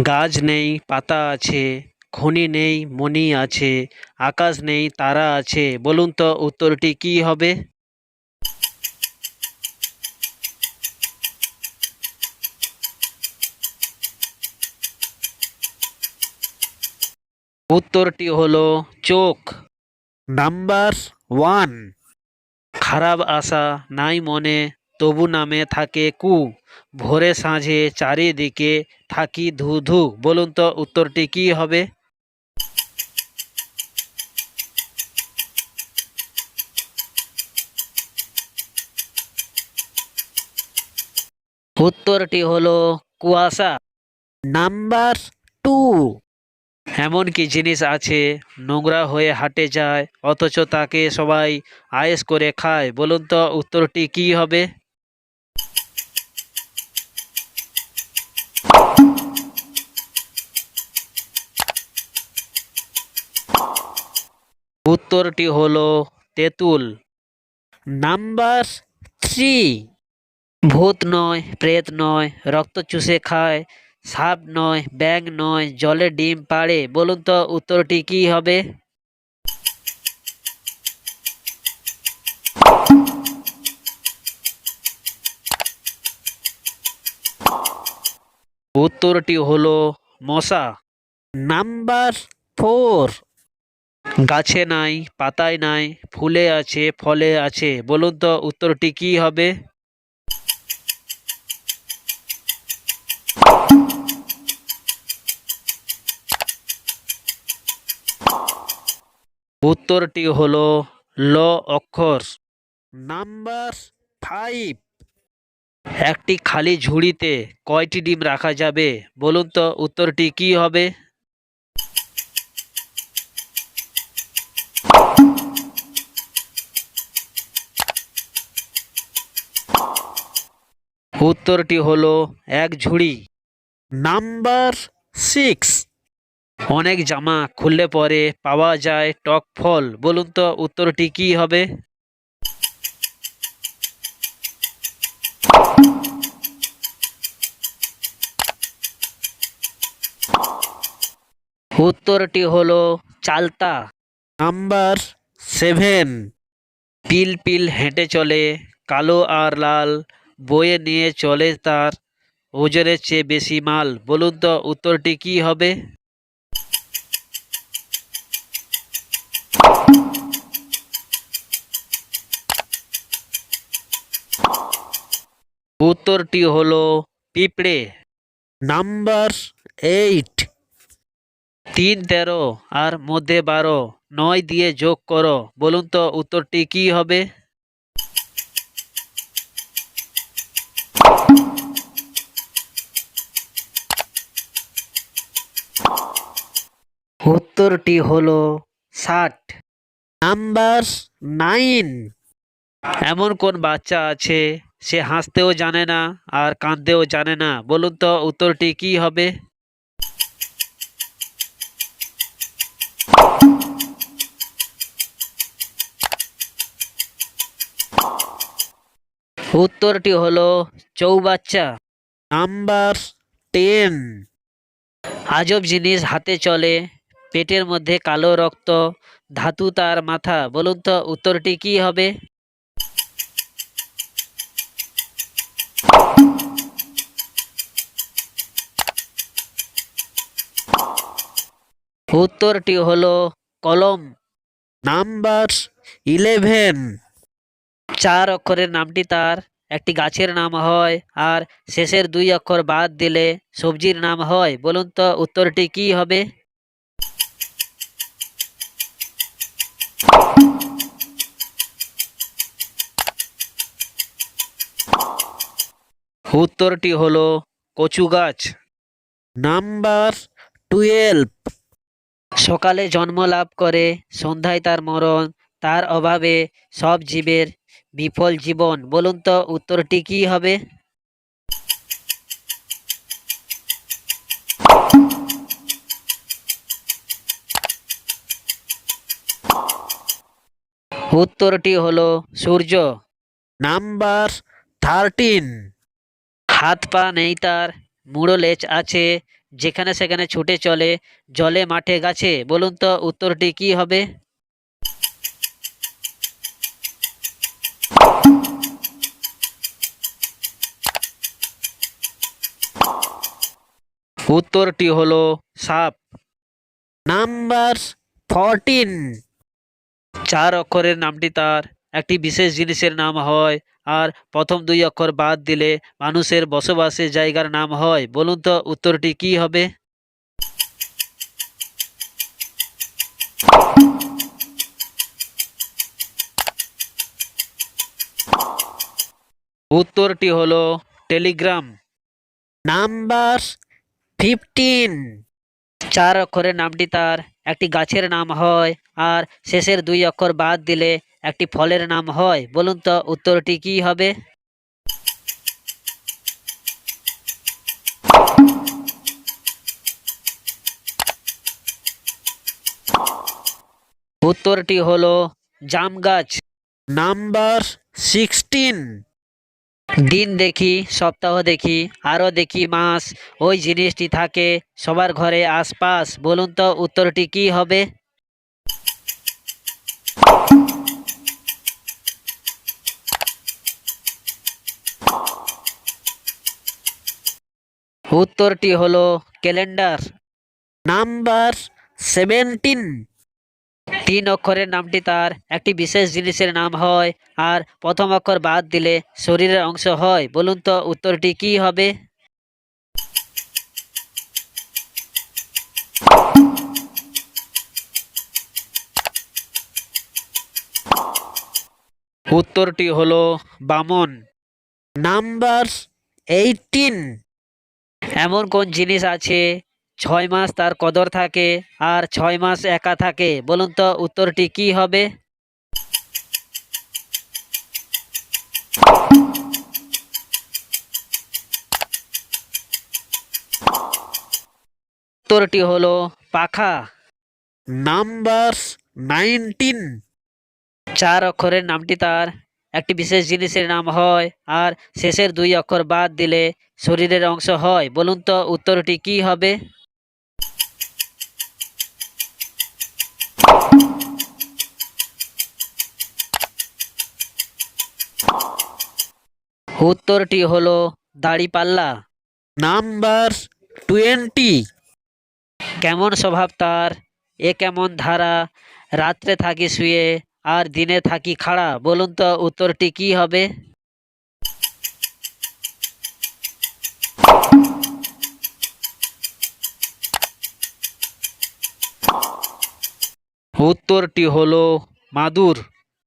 গাছ নেই পাতা আছে, খনি নেই মণি আছে, আকাশ নেই তারা আছে, বলুন তো উত্তরটি কি হবে? উত্তরটি হলো চোখ। Number one. খারাপ আশা নাই মনে, তবু নামে থাকে কু, ভোরে সাঁঝে চারিদিকে থাকি ধু ধু, বলুন তো উত্তরটি কি হবে? উত্তরটি হলো কুয়াশা। Number two. এমন কি জিনিস আছে নোংরা হয়ে হাঁটে যায় অথচ তাকে সবাই আয়েশ করে খায়, বলুন তো উত্তরটি কি হবে? উত্তরটি হলো তেঁতুল। Number three. ভূত নয় প্রেত নয় রক্ত চুষে খায়, সাপ নয় ব্যাঙ নয় জলে ডিম পাড়ে, বলুন তো উত্তরটি কি হবে? উত্তরটি হলো মশা। Number four. গাছে নাই পাতায় নাই, ফুলে আছে ফলে আছে, বলুন তো উত্তরটি কি হবে? উত্তরটি হলো ল অক্ষর। Number five. একটি খালি ঝুড়িতে কয়টি ডিম রাখা যাবে, বলুন তো উত্তরটি কি হবে? উত্তরটি হলো এক ঝুড়ি। Number six. অনেক জামা খুললে পরে পাওয়া যায় টক ফল, বলুন তো উত্তরটি কি হবে? উত্তরটি হলো চালতা। Number seven. পিল পিল হেঁটে চলে, কালো আর লাল, বয়ে নিয়ে চলে তার ওজনের চেয়ে বেশি মাল, বলুন তো উত্তরটি কি হবে? উত্তরটি হলো পিঁপড়ে। Number eight. 3 13 আর মধ্যে 12, 9 দিয়ে যোগ করো, বলুন তো উত্তরটি কি হবে? উত্তরটি হলো 60। Number nine. এমন কোন বাচ্চা আছে সে হাসতেও জানে না আর কাঁদতেও জানে না, বলুন তো উত্তরটি কি হবে? উত্তরটি হলো চৌবাচ্চা। নাম্বার 10। আজব জিনিস হাতে চলে, পেটের মধ্যে কালো রক্ত, ধাতু তার মাথা, বলুন তো উত্তরটি কি হবে? উত্তরটি হলো কলম। নাম্বার 11। 4 অক্ষরের নামটি তার একটি গাছের নাম হয়, আর শেষের 2 অক্ষর বাদ দিলে সবজির নাম হয়, বলুন তো উত্তরটি কি হবে? উত্তরটি হলো কচু গাছ। নাম্বার 12। সকালে জন্ম লাভ করে সন্ধ্যায় তার মরণ, তার অভাবে সব জীবের বিফল জীবন, বলুন তো উত্তরটি কি হবে? উত্তরটি হলো সূর্য। নাম্বার 13। হাত পা নেই তার, মুড়ো লেজ আছে, যেখানে সেখানে ছুটে চলে, জলে মাঠে গাছে, বলুন তো উত্তরটি কি হবে? উত্তরটি হলো সাপ। নাম্বার 14। 4 অক্ষরের নামটি তার একটি বিশেষ জিনিসের নাম হয়, আর প্রথম 2 অক্ষর বাদ দিলে মানুষের বসবাসের জায়গার নাম হয়, বলুন তো উত্তরটি কি হবে? উত্তরটি হলো টেলিগ্রাম। নাম্বার 15। 4 অক্ষরের নামটি তার একটি গাছের নাম হয়, আর শেষের 2 অক্ষর বাদ দিলে একটি ফলের নাম হয়, বলুন তো উত্তরটি কি হবে? উত্তরটি হলো জাম গাছ। নাম্বার 16। দিন দেখি, সপ্তাহ দেখি, আরো দেখি মাস, ওই জিনিসটি থাকে সবার ঘরে আশপাশ, বলুন তো উত্তরটি কি হবে? উত্তরটি হলো ক্যালেন্ডার। নাম্বার 17। 3 অক্ষরের নামটি তার একটি বিশেষ জিনিসের নাম হয়, আর প্রথম অক্ষর বাদ দিলে শরীরের অংশ হয়, বলুন তো উত্তরটি কি হবে? উত্তরটি হলো বামন। নাম্বার 18। এমন কোন জিনিস আছে 6 মাস তার কদর থাকে আর 6 মাস একা থাকে, বলুন তো উত্তরটি কি হবে? উত্তরটি হলো পাখা। নাম্বার 19। 4 অক্ষরের নামটি তার একটি বিশেষ জিনিসের নাম হয়, আর শেষের 2 অক্ষর বাদ দিলে শরীরের অংশ হয়, বলুন তো উত্তরটি কি হবে? উত্তরটি হলো দাড়িপাল্লা। নাম্বার 20। কেমন স্বভাব তার, এ কেমন ধারা, রাত্রে থাকি শুয়ে আর দিনে থাকি খাড়া, বলুন তো উত্তরটি কি হবে? উত্তরটি হলো মাদুর।